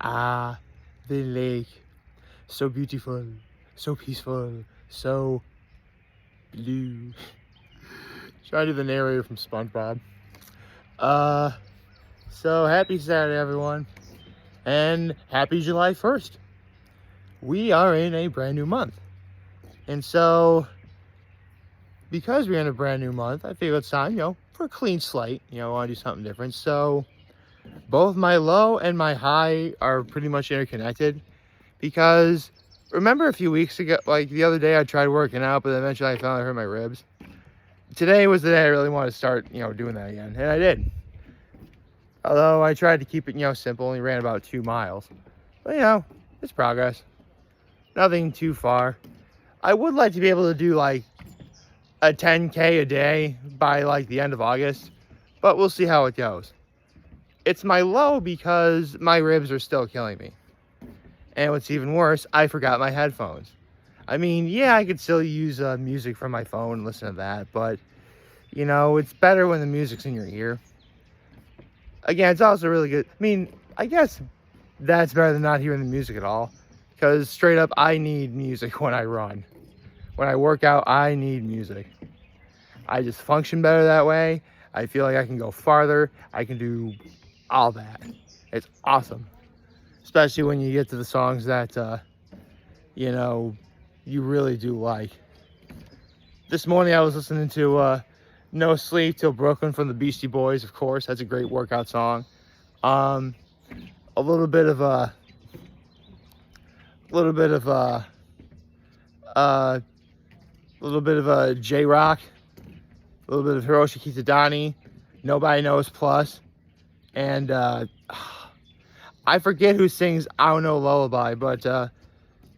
Ah, the lake. So beautiful, so peaceful, so blue. Trying to do the narrator from Spongebob. So happy Saturday, everyone. And happy July 1st. We are in a brand new month. And so, because we're in a brand new month, I figure it's time, for a clean slate. I want to do something different. So, both my low and my high are pretty much interconnected. Because, remember a few weeks ago, like the other day, I tried working out, but eventually I found I hurt my ribs. Today was the day I really wanted to start, doing that again. And I did. Although I tried to keep it, simple, only ran about 2 miles. But, it's progress. Nothing too far. I would like to be able to do like a 10K a day by like the end of August, but we'll see how it goes. It's my low because my ribs are still killing me. And what's even worse, I forgot my headphones. I mean, yeah, I could still use music from my phone and listen to that, but it's better when the music's in your ear. Again, it's also really good. I mean, I guess that's better than not hearing the music at all. Because straight up, I need music when I run. When I work out, I need music. I just function better that way. I feel like I can go farther. I can do all that. It's awesome. Especially when you get to the songs that, you really do like. This morning I was listening to No Sleep Till Brooklyn from the Beastie Boys, of course. That's a great workout song. A little bit of J-Rock, a little bit of Hiroshi Kitadani, Nobody Knows Plus, and I forget who sings I Don't Know Lullaby, but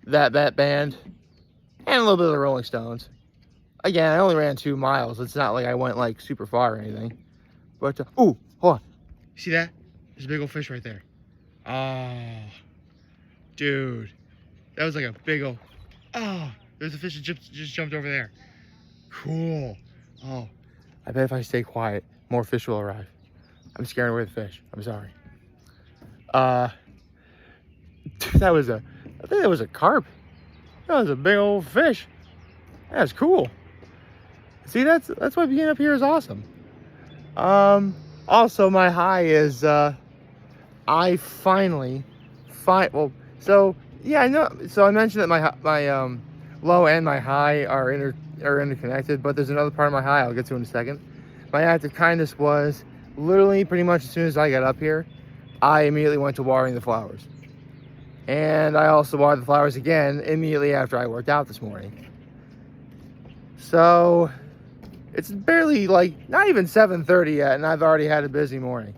that band, and a little bit of the Rolling Stones. Again, I only ran 2 miles. It's not like I went like super far or anything. But ooh, hold on, see that? There's a big old fish right there. Oh, dude. That was like a big old... Oh, there's a fish that just jumped over there. Cool. Oh, I bet if I stay quiet, more fish will arrive. I'm scaring away the fish. I'm sorry. Dude, I think that was a carp. That was a big old fish. That's cool. See, that's why being up here is awesome. Also, my high is, I finally, yeah, I know. So I mentioned that my low and my high are interconnected, but there's another part of my high I'll get to in a second. My act of kindness was literally pretty much as soon as I got up here, I immediately went to watering the flowers. And I also watered the flowers again immediately after I worked out this morning. So it's barely not even 7:30 yet, and I've already had a busy morning.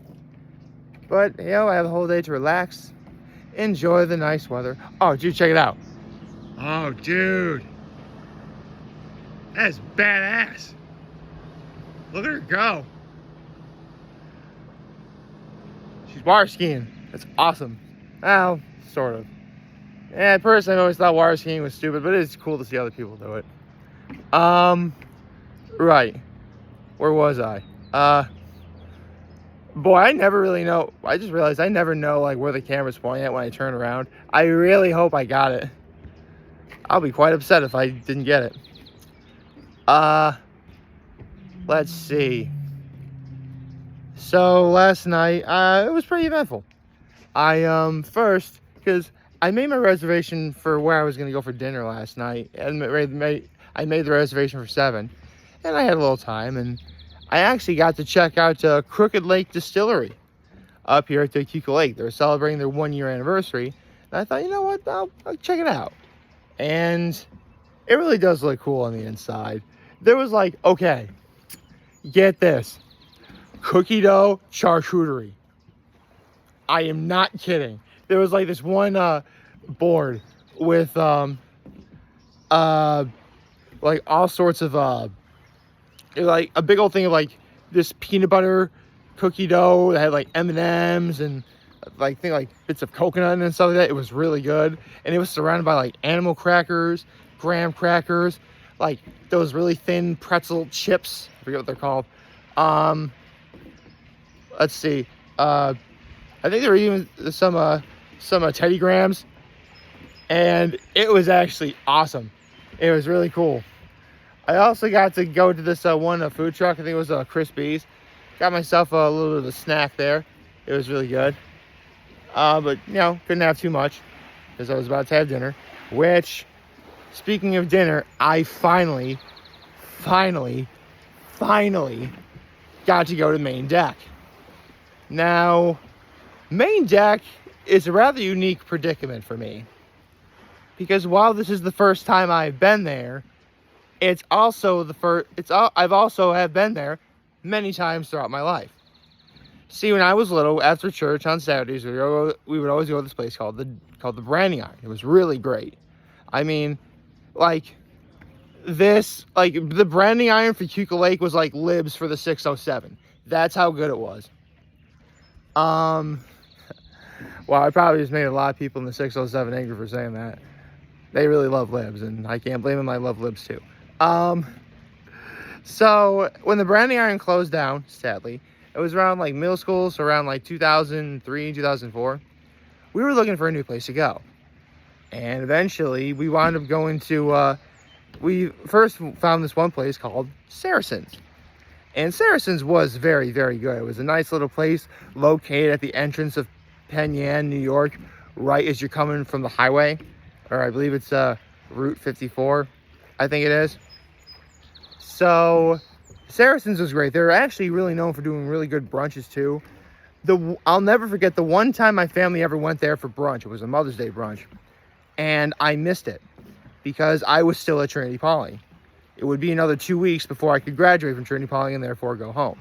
But I have the whole day to relax. Enjoy the nice weather. Oh, dude, check it out. Oh, dude. That's badass. Look at her go. She's water skiing. That's awesome. Well, sort of. Yeah, at first I always thought water skiing was stupid, but it's cool to see other people do it. Right. Where was I? Boy, I never really know. I just realized I never know where the camera's pointing at when I turn around. I really hope I got it. I'll be quite upset if I didn't get it. Let's see. So last night, it was pretty eventful. First, because I made my reservation for where I was going to go for dinner last night, and I made the reservation for 7, and I had a little time, and I actually got to check out Krooked Leyk Distillery up here at Krooked Lake. They're celebrating their 1-year anniversary. And I thought, you know what, I'll check it out. And it really does look cool on the inside. There was okay, get this. Cookie dough charcuterie. I am not kidding. There was this one board with all sorts of a big old thing of this peanut butter cookie dough that had M&Ms and bits of coconut and stuff like that. It was really good, and it was surrounded by animal crackers, graham crackers, those really thin pretzel chips. I forget what they're called. Let's see. I think there were even some some Teddy Grahams, and it was actually awesome. It was really cool. I also got to go to this one food truck. I think it was Crispy's. Got myself a little bit of a snack there. It was really good. But, you know, couldn't have too much because I was about to have dinner. Which, speaking of dinner, I finally got to go to main deck. Now, main deck is a rather unique predicament for me. Because while this is the first time I've been there, it's also the first. I've also have been there many times throughout my life. See, when I was little, after church on Saturdays, we would always go to this place called the Branding Iron. It was really great. I mean, like the Branding Iron for Krooked Leyk was like Libs for the 607. That's how good it was. Well, I probably just made a lot of people in the 607 angry for saying that. They really love Libs, and I can't blame them. I love Libs too. So when the Branding Iron closed down, sadly, it was around like middle school, so around like 2003, 2004. We were looking for a new place to go. And eventually we wound up going to, we first found this one place called Sarrasin's. And Sarrasin's was very, very good. It was a nice little place located at the entrance of Penn, New York, right as you're coming from the highway. Or I believe it's Route 54, I think it is. So Sarrasin's was great. They're actually really known for doing really good brunches too. I'll never forget the one time my family ever went there for brunch. It was a Mother's Day brunch. And I missed it because I was still at Trinity Poly. It would be another 2 weeks before I could graduate from Trinity Poly and therefore go home.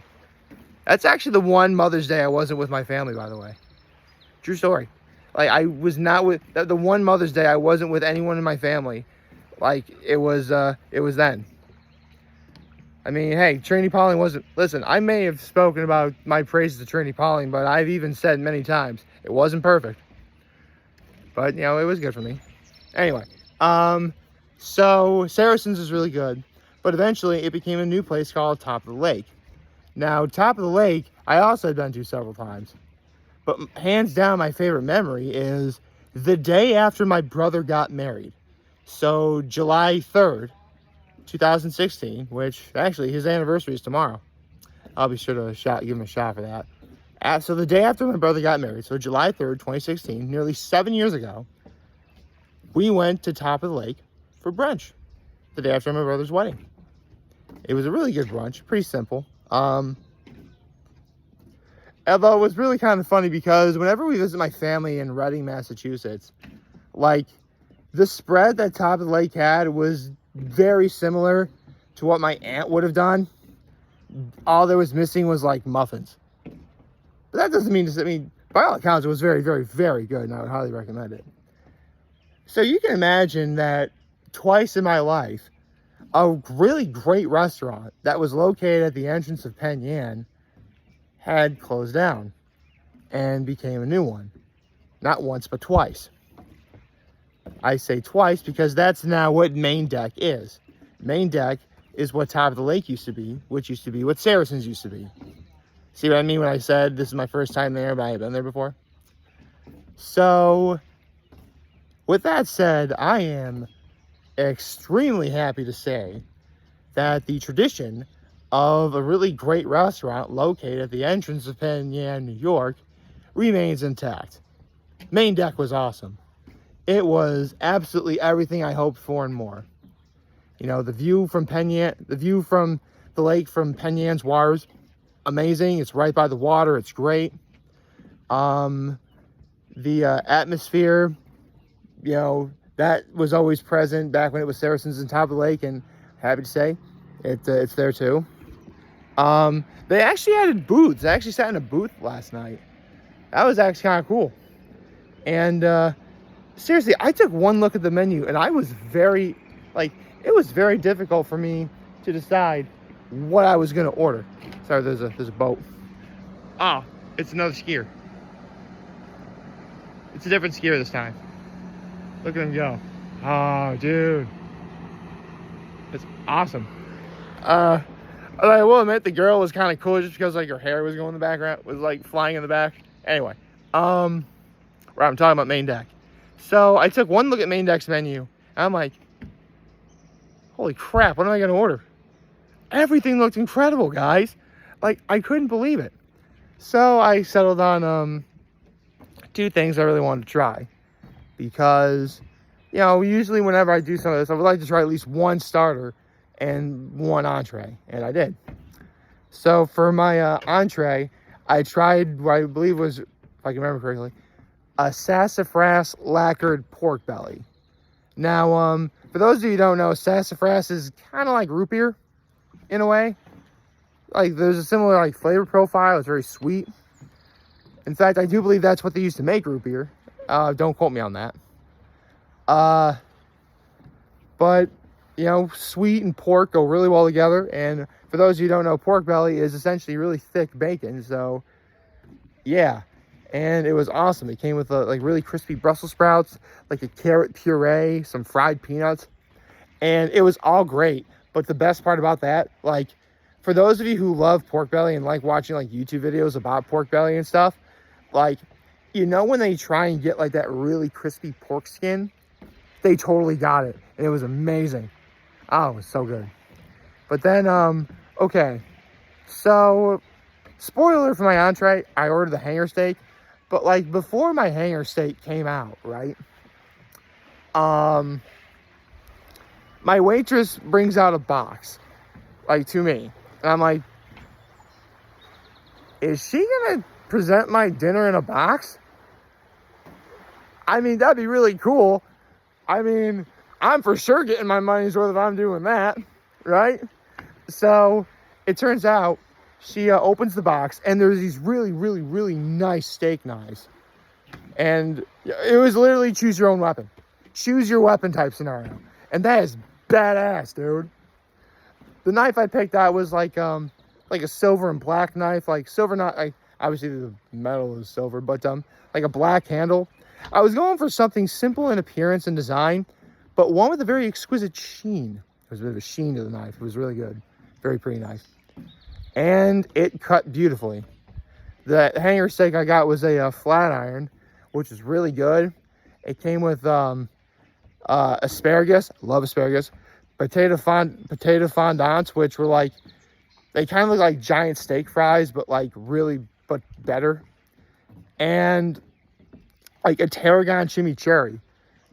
That's actually the one Mother's Day I wasn't with my family, by the way. True story. Like, I was not with, the one Mother's Day I wasn't with anyone in my family. Like, it was then. I mean, hey, Trinity Poly wasn't, listen, I may have spoken about my praises to Trinity Poly, but I've even said many times, it wasn't perfect. But, you know, it was good for me. Anyway, so Sarrasin's is really good. But eventually, it became a new place called Top of the Lake. Now, Top of the Lake, I also had been to several times. But hands down, my favorite memory is the day after my brother got married. So, July 3rd, 2016, which, actually, his anniversary is tomorrow. I'll be sure to give him a shot for that. So, the day after my brother got married, so July 3rd, 2016, nearly 7 years ago, we went to Top of the Lake for brunch the day after my brother's wedding. It was a really good brunch, pretty simple. Although it was really kind of funny because whenever we visit my family in Reading, Massachusetts, like the spread that Top of the Lake had was very similar to what my aunt would have done. All there was missing was like muffins. But that doesn't mean, by all accounts, it was very, very, very good, and I would highly recommend it. So you can imagine that twice in my life, a really great restaurant that was located at the entrance of Penn Yan had closed down and became a new one. Not once, but twice. I say twice because that's now what Main Deck is. Main Deck is what Top of the Lake used to be, which used to be what Sarrasin's used to be. See what I mean when I said this is my first time there, but I had been there before? So, with that said, I am extremely happy to say that the tradition of a really great restaurant located at the entrance of Penn Yan, New York, remains intact. Main Deck was awesome. It was absolutely everything I hoped for and more. You know, the view from Penn Yan, the view from the lake from Penn Yan's waters, amazing. It's right by the water. It's great. The atmosphere, you know, that was always present back when it was Sarrasin's and Top of the Lake, and happy to say it's there too. They actually added booths. I actually sat in a booth last night. That was actually kind of cool. And seriously, I took one look at the menu, and I was very, it was very difficult for me to decide what I was going to order. Sorry, there's a boat. Oh, it's another skier. It's a different skier this time. Look at him go. Oh, dude. It's awesome. I will admit the girl was kind of cool just because like her hair was going in the background, was like flying in the back. Anyway, Right, I'm talking about main deck. So I took one look at main deck's menu, and I'm like, holy crap, what am I going to order? Everything looked incredible, guys. Like, I couldn't believe it. So I settled on two things I really wanted to try. Because, you know, usually whenever I do some of this, I would like to try at least one starter and one entree. And I did. So for my entree, I tried what I believe was, if I can remember correctly, a sassafras lacquered pork belly. Now, for those of you who don't know, sassafras is kind of like root beer in a way. Like, there's a similar like flavor profile. It's very sweet. In fact, I do believe that's what they used to make root beer. Don't quote me on that. But, you know, sweet and pork go really well together. And for those of you who don't know, pork belly is essentially really thick bacon. So, yeah. And it was awesome. It came with like really crispy Brussels sprouts, like a carrot puree, some fried peanuts. And it was all great. But the best part about that, like, for those of you who love pork belly and like watching like YouTube videos about pork belly and stuff, like, you know, when they try and get like that really crispy pork skin, they totally got it. And it was amazing. Oh, it was so good. But then, okay. So, spoiler for my entree, I ordered the hanger steak. But like before my hanger steak came out, right? My waitress brings out a box, like, to me. And I'm like, is she gonna present my dinner in a box? I mean, that'd be really cool. I mean, I'm for sure getting my money's worth if I'm doing that, right? So it turns out she opens the box, and there's these really, really, really nice steak knives. And it was literally choose your own weapon. Choose your weapon type scenario. And that is badass, dude. The knife I picked out was like a silver and black knife. Like silver, not like, obviously the metal is silver, but like a black handle. I was going for something simple in appearance and design, but one with a very exquisite sheen. There was a bit of a sheen to the knife. It was really good. Very pretty knife. And it cut beautifully. The hanger steak I got was a flat iron, which is really good. It came with asparagus. Love asparagus. Potato fondants, which were like, they kind of look like giant steak fries, but like really, but better. And like a tarragon chimichurri.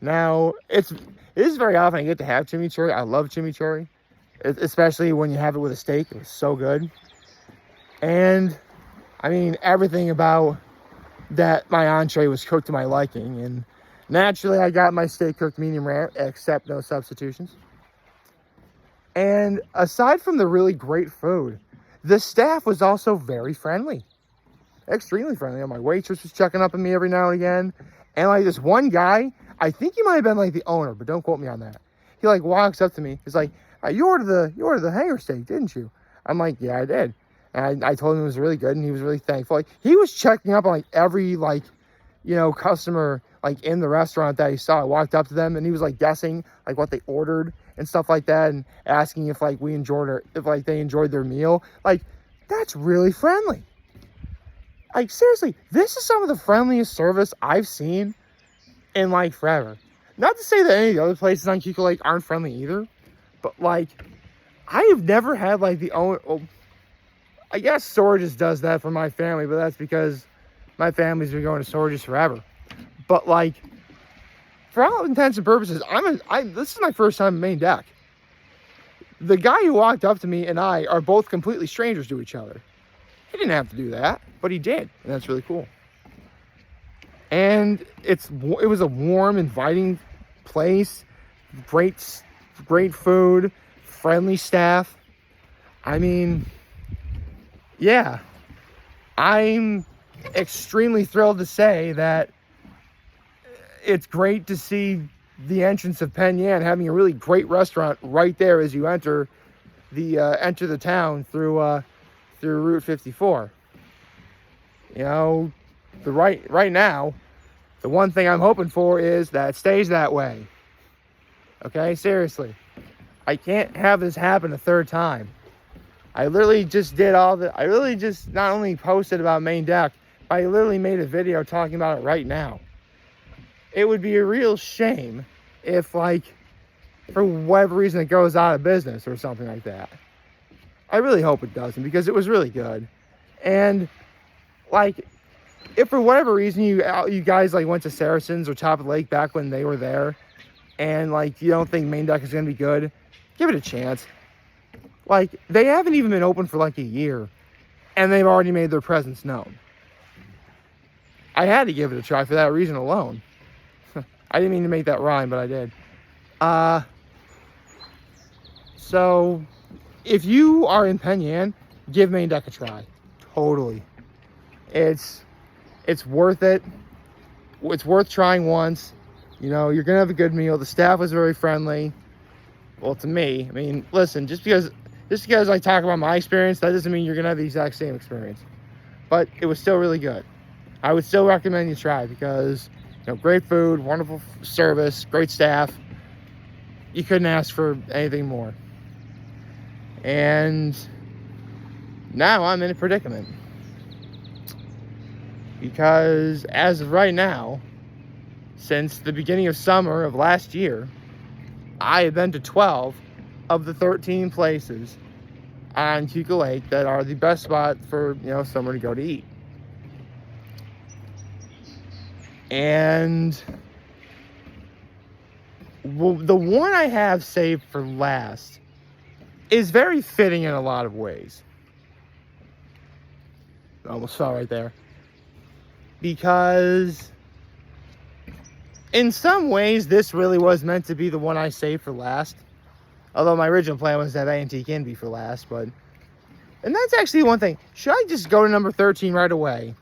Now, it is very often I get to have chimichurri. I love chimichurri, especially when you have it with a steak. It was so good. And I mean, everything about that, my entree was cooked to my liking. And naturally, I got my steak cooked medium rare, except no substitutions. And aside from the really great food, the staff was also very friendly. Extremely friendly. My waitress was checking up on me every now and again. And like this one guy, I think he might have been like the owner, but don't quote me on that. He like walks up to me. He's like, you ordered the hanger steak, didn't you? I'm like, yeah, I did. And I told him it was really good, and he was really thankful. Like, he was checking up on like every like, you know, customer like in the restaurant that he saw. I walked up to them, and he was like guessing like what they ordered and stuff like that, and asking if like we enjoyed if like they enjoyed their meal. Like, that's really friendly. Like, seriously, this is some of the friendliest service I've seen in like forever. Not to say that any of the other places on Krooked Leyk aren't friendly either, but like, I have never had like the owner. Well, I guess Sorges does that for my family, but that's because my family's been going to Sorges forever. But like, for all intents and purposes, this is my first time in main deck. The guy who walked up to me and I are both completely strangers to each other. He didn't have to do that, but he did, and that's really cool. And it was a warm, inviting place, great food, friendly staff. I mean, yeah, I'm extremely thrilled to say that it's great to see the entrance of Penn having a really great restaurant right there as you enter the town through Route 54. You know, right now, the one thing I'm hoping for is that it stays that way. Okay, seriously, I can't have this happen a third time. I literally just not only posted about main deck, I literally made a video talking about it right now. it would be a real shame if, like, for whatever reason it goes out of business or something like that. I really hope it doesn't, because it was really good. And, like, if for whatever reason you guys, like, went to Sarrasin's or Top of the Lake back when they were there, and, like, you don't think Main Deck is going to be good, give it a chance. Like, they haven't even been open for, like, a year, and they've already made their presence known. I had to give it a try for that reason alone. I didn't mean to make that rhyme, but I did. So, if you are in Penn, give Main Deck a try. Totally. It's worth it. It's worth trying once. You know, you're going to have a good meal. The staff was very friendly. Well, to me. I mean, listen, just because I talk about my experience, that doesn't mean you're going to have the exact same experience. But it was still really good. I would still recommend you try, because, you know, great food, wonderful service, great staff. You couldn't ask for anything more. And now I'm in a predicament. Because as of right now, since the beginning of summer of last year, I have been to 12 of the 13 places on Krooked Leyk that are the best spot for, you know, somewhere to go to eat. And the one I have saved for last is very fitting in a lot of ways. I almost fell right there. Because in some ways, this really was meant to be the one I saved for last. Although my original plan was to have Antique Inn be for last. And that's actually one thing. Should I just go to number 13 right away?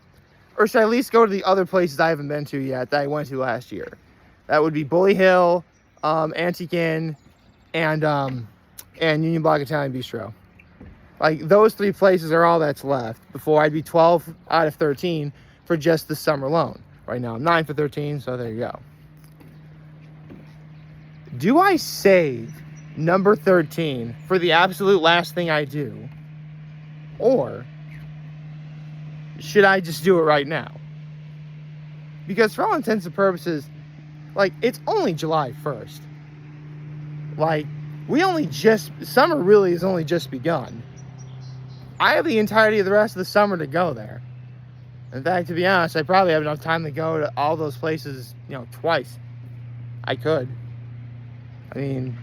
Or should I at least go to the other places I haven't been to yet that I went to last year? That would be Bully Hill, Antique Inn, and Union Block Italian Bistro. Like, those 3 places are all that's left before I'd be 12 out of 13 for just the summer alone. Right now I'm 9 for 13, so there you go. Do I save number 13 for the absolute last thing I do? Or should I just do it right now? Because for all intents and purposes, like, it's only July 1st. Like, summer really has only just begun. I have the entirety of the rest of the summer to go there. In fact, to be honest, I probably have enough time to go to all those places, you know, twice. I could. I mean,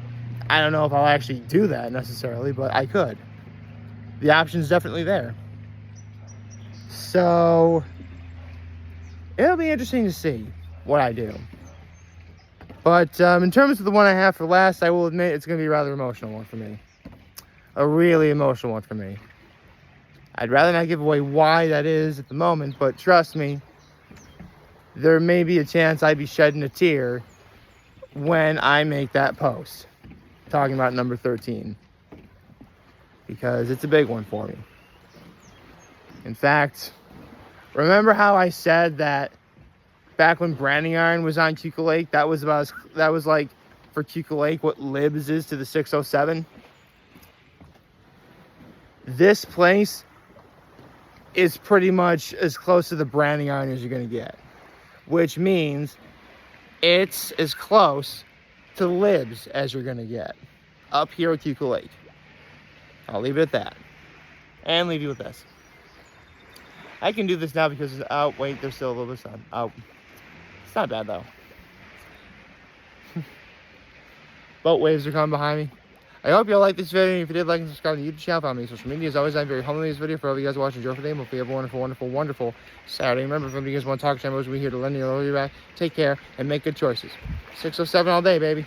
I don't know if I'll actually do that necessarily, but I could. The option's definitely there. So, it'll be interesting to see what I do. But in terms of the one I have for last, I will admit it's going to be a rather emotional one for me. A really emotional one for me. I'd rather not give away why that is at the moment, but trust me, there may be a chance I'd be shedding a tear when I make that post talking about number 13. Because it's a big one for me. In fact, remember how I said that back when branding iron was on Krooked Leyk, that was like for Krooked Leyk what Libs is to the 607? This place is pretty much as close to the branding iron as you're going to get. Which means it's as close to Libs as you're going to get. Up here at Krooked Leyk. I'll leave it at that. And leave you with this. I can do this now because, oh, wait, there's still a little bit of sun. Oh, it's not bad, though. Boat waves are coming behind me. I hope you all liked this video. If you did, like and subscribe to the YouTube channel. Follow me on social media. As always, I'm very humble in this video. For all of you guys watching, enjoy for today. Hope you have a wonderful, wonderful, wonderful Saturday. Remember, if you guys want to talk to me, we're here to lend you back. Take care and make good choices. 607 all day, baby.